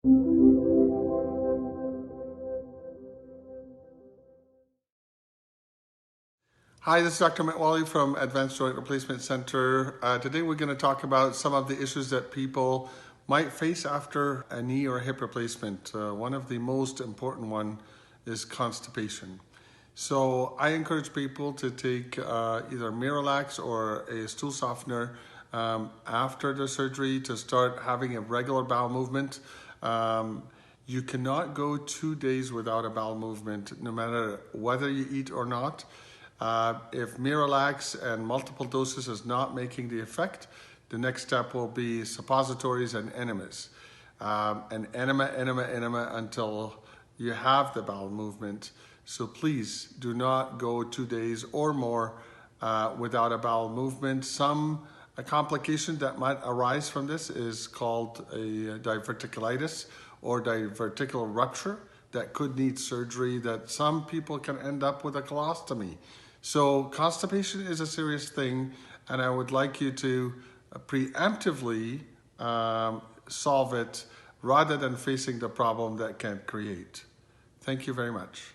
Hi, this is Dr. Metwally from Advanced Joint Replacement Center. Today we're going to talk about some of the issues that people might face after a knee or hip replacement. One of the most important one is constipation. So I encourage people to take either Miralax or a stool softener after the surgery to start having a regular bowel movement. You cannot go 2 days without a bowel movement, no matter whether you eat or not. If Miralax and multiple doses is not making the effect, the next step will be suppositories and enemas. And enema until you have the bowel movement. So please do not go 2 days or more without a bowel movement. A complication that might arise from this is called a diverticulitis or diverticular rupture that could need surgery, that some people can end up with a colostomy. So constipation is a serious thing, and I would like you to preemptively solve it rather than facing the problem that can create. Thank you very much.